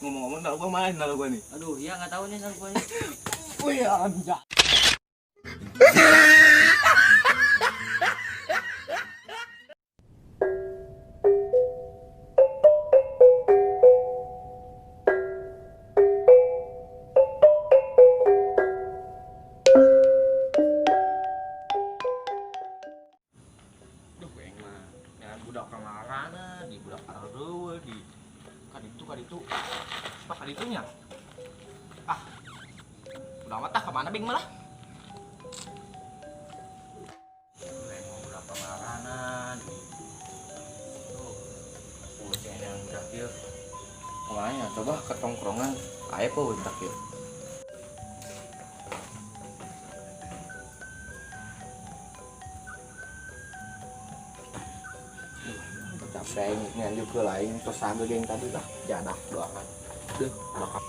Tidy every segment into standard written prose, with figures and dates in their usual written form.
Ngomong-ngomong tahu gua main tahu gua nih. Aduh, ya nggak tahu nih sama gua nih. Wih, anjay. Duh, yang mah dengan budak kamarana di budak ararewe di kaditu apa kaditunya udah amat ah kemana bing malah yang mau budak kamarana di tuh bocah yang terakhir kemana coba ke tongkrongan ayo po terakhir capek ngan juga lain terus sambil yang tadi lah jadah doangan deh bakal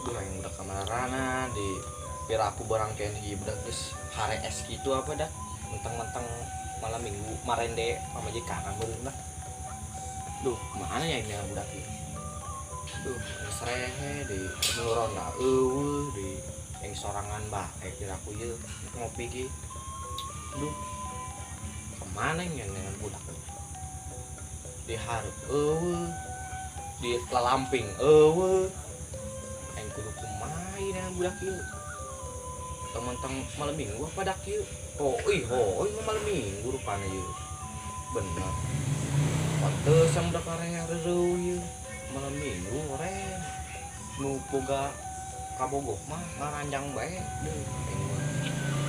deh yang udah kamarana di kira aku barang candy udah terus hari es gitu apa dah mentang-mentang malam minggu kemarin deh sama jika baru lah duh mana ya ini yang udah gitu duh serehe di nurun dah di yang sorangan bah kayak kira aku ya ngopi ki duh kemana yang dengan budak diharap di lalamping yang kudu kumain yang budak ieu teman-teman malam minggu apa dak ieu oh malam minggu rupanya ieu bener pantes yang udah karya rereu ieu malam minggu ren nu boga kabogoh mah ngaranjang bae deui aing mah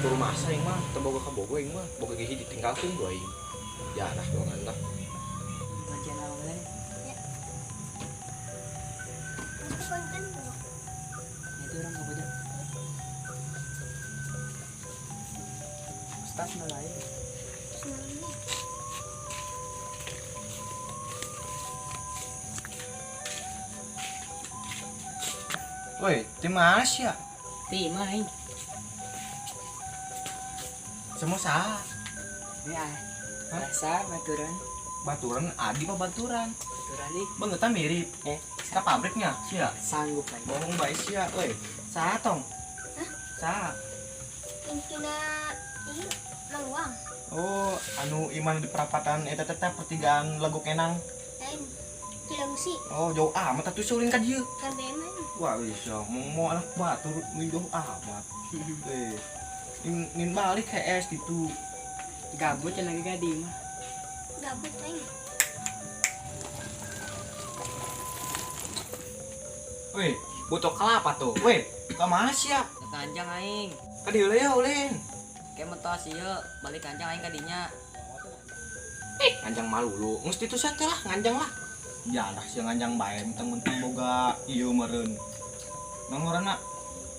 tur masa aing mah teu boga kabogoh aing mah boga gigi ditinggalkeun ku aing ya dah doangan lah Bagian awalnya. Ya. Konten dulu. Itu orang nggak baca. Ustaz nelayan. Semuanya. woi di mana sih ya Ti main. semua sah Ya. Rasa baturan. baturan adi apa baturan Baturan nih. bengetan mirip kita pabriknya sih ya Sanggup lagi. bohong baik sih ya woi sah tong sah Intina ini mangwang. oh anu iman di perapatan eta tetap pertigaan lagu kenang Lain. Cilengsi. oh jauh amat atuh suling ka dieu Kabeman. wah bisa mau anak batur jauh amat nin balik ke es gitu Gabut yang lagi gading mah. Gabut aing. weh butuh kelapa tuh weh kemana sih ya Kanjang aing. ka dieu ya ulin Kayak metos ieu balik kanjang aing kadinya. nganjang malu lu ngus itu saja lah nganjang lah ya dah sih nganjang bae mentang-mentang boga ieu meureun mangorana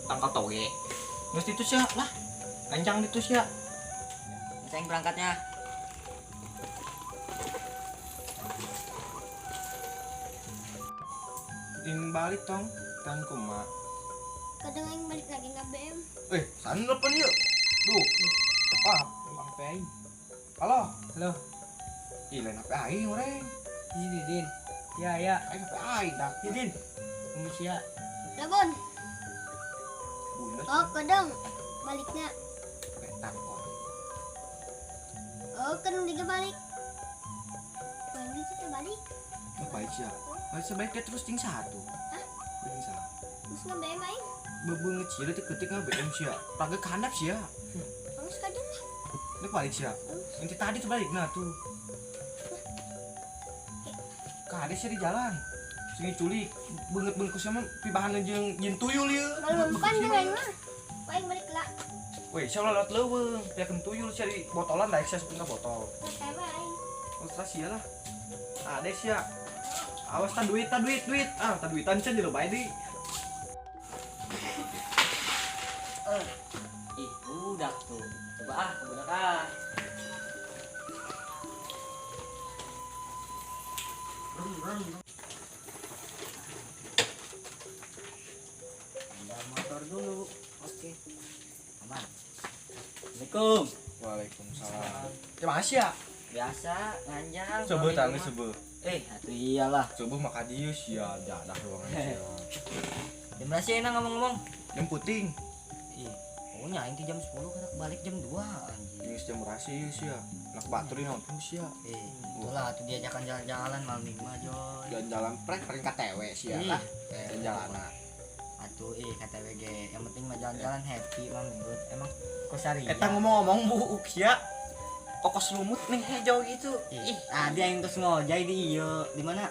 tangkal toge ngus itu sih lah nganjang itu sih Saya berangkatnya. in balik tong kan kuma Kadang aing balik lagi BM. sana telepon yuk duh apa HP aing. halo Halo. ih lain HP aing orang Ini Din. Ya. aing HP aing dah Din. Manusia. Labon. bunda Oh, kadang baliknya. petak kok Oh, kan udah balik. Balik kita balik. baik sih sebaiknya terus ting satu ting satu Terus BM aing. bebeng ngecil itu ketika BM sih ya pakai kehandap sih ya Terus kadang lah. ini balik sih ya nanti tadi tuh balik nah tuh kades sih di jalan sini culik banget bengkus sama pibahan jeung jin tuyul ya Malu mempan deh aing mah. Aing balik lah. weh saya lewat leuweung piakeun tuyul sih di botolan daek saya sepengka botol Kayak apa aing? terus sih lah ada sih ya awas ta duit ta duitan can jeung bae di Ih, budak tuh. Coba budak ah. Ada motor dulu. Oke. Aman. Assalamualaikum. Waalaikumsalam terima kasih ya Biasa nganjang. coba tangis coba Atuh iyalah. coba maka dieu sia jadah ruangan sia Jam berapa sih enak ngomong-ngomong? Jam puting. Ih, pokoknya aing teh jam 10 kan balik jam 2 anjing. Ini jam berasi sih ya. Anak bateri nonton sih ya. Itulah tuh diajakan jalan-jalan malam minggu mah Joy. Jalan-jalan prek KTW sih ya Ih, lah. Jalan-jalan. Atuh KTWG yang penting mah jalan-jalan happy malam minggu. Emang kosari. Eta ngomong-ngomong bu sia. Kokos lumut nih hijau gitu. Ih, ada yang terus ngojay di ieu, di mana?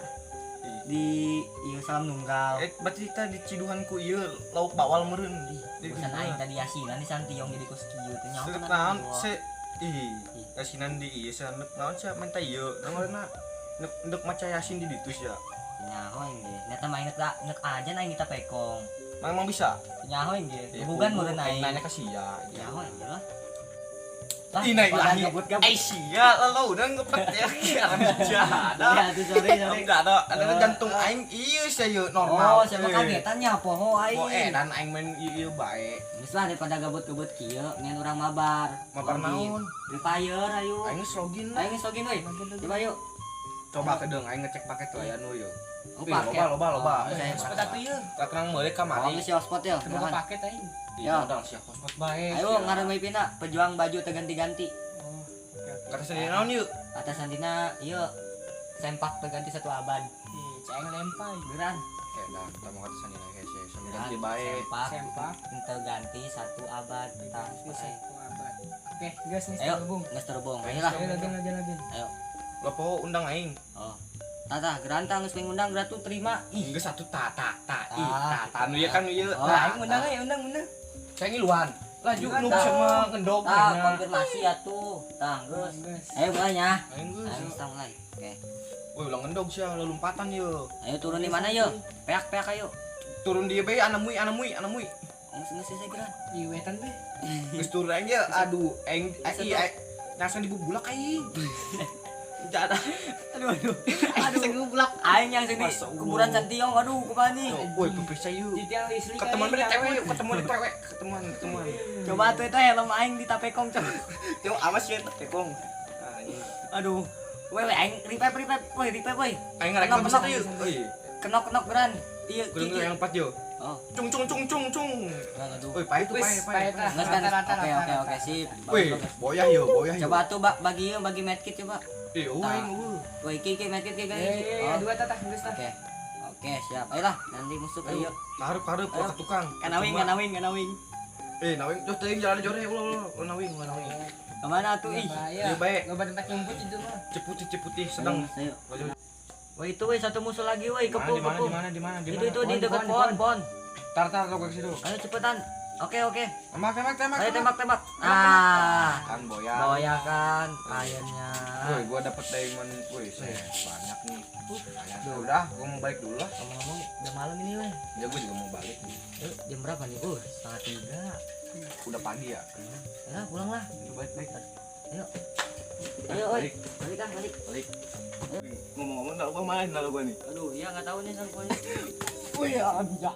Di ieu Salam Nunggal. Berarti kita di Ciduhan ku ieu lauk bawal meureun. Bukan aing tadi asinan di Santiong jadi kos kieu teh nyaho. Naon se asinan di ieu saneuk naon sia minta ieu. Namanya neuk maca yasin di ditu sia. Nyaho aing ge. Nyata mah neuk aja aing kita pekong. Memang bisa. Nyaho aing ge. Bukan meureun aing. Nanya ka sia. Nyaho aing ge lah. Ina ilahi. Gabut-gabut. Sia lalu udah ngepet ya karena jahat. Ya tuh sorry. Enggak ada jantung aing ieu sia ieu normal. Oh, sama kagetan nya poho aing. Oh dan aing main ieu bae. Geus lah daripada gabut-gabut kieu, ngan urang mabar. Mabar naon? Free Fire ayo. Aing geus login. Aing geus login euy. Coba yuk. Coba kedeung aing ngecek paket layan nu yeuh. Oh, Loba. Saya Hotspot atuh ieu. Katrang meuleuh Oh, kamari. geus hotspot ya. Terbuka paket aing. Iya, udah sia hotspot bae. Ayo ngaran pina pejuang baju terganti-ganti. Kata sendiri naon yuk? Atas santina ieu sempak terganti 1 abad. Ceng lempai. Beneran. Oke, dah kita mau kata sendiri hese. Ganti bae. Sempak terganti 1 abad. Tah, Bisa tuh abad. Oke, gas nih ayo, terhubung. geus terbong. Ayo lah. Ayo lagi. Ayo. Lopo undang aing. Oh. Tata, gerantang geus mengundang geratu terima. Ih, Geus satu tata. Ah. Tata nu ieu kan ieu. Oh, Aing undang aja, undang. Saya ngiluan. Laju Juga nu tahu. sama ngendog tah mainnya. konfirmasi atuh. Tah, geus. Gas. Ayo mulainya. Aing geus. Ayo kita mulai. Oke. Woi, ulang ngendog sia lompatan yeuh. Ayo turun di mana yuk? Peak ayo. Turun dia bae ana mui. Geus saya geran. Di wetan teh. Geus turun aja. Aduh, aing nyasang dibubulak aing. Jada. Aduh. Ngebulak aing yang sini Masa Allah. kuburan Santiong. Aduh, kumaha nih? Woi, periksa yuk. Di tiang listrik. Ketemuan beri cewek yuk, ketemuan. Coba tuh eta helm aing di tapekong coba. Yo awas ya tekong. Aduh. Wewe aing revive woi. Aing ngarek Kenok, bisa kenok. yuk. Oi. Kenok geran. Iya, Kudu yang 4 yo. Oh, Cung. aduh. Woi, pae tuh pae. Nges kan? Oke, sip. Woi, boyah yo. Coba tuh bagi medkit coba. Aing Woi, ki medkit ki guys. Eh, dua tatah geus tah. Oke, siap. Ayolah, nanti musuh ayo. Karep ke tukang. Kanawing. Nawing tuh teuing jalan jore ulah nawing. Kemana tuh ih? Iya, baik. Loba tempat nyumput itu mah. Ceputih sedang. Ayo. Woi itu woi satu musuh lagi woi kepung. Di mana? Itu di dekat pohon. Tar ke situ. Ayo cepetan. Oke. Tembak. Ayo tembak. Ah. Kan boya. Boya kan akhirnya. Woi, gua dapet diamond. Woi, banyak nih. Udah, gua mau balik dulu lah. Ngomong-ngomong udah malam ini woi. Ya gua juga mau balik nih. Jam berapa nih? 2:30. Udah pagi ya. Ya pulang lah. Baik. Ayo woi. Balik. Ngomong-ngomong enggak gua main gua nih. Aduh, ya enggak tahu nih sang kuenya. Wih, bisa.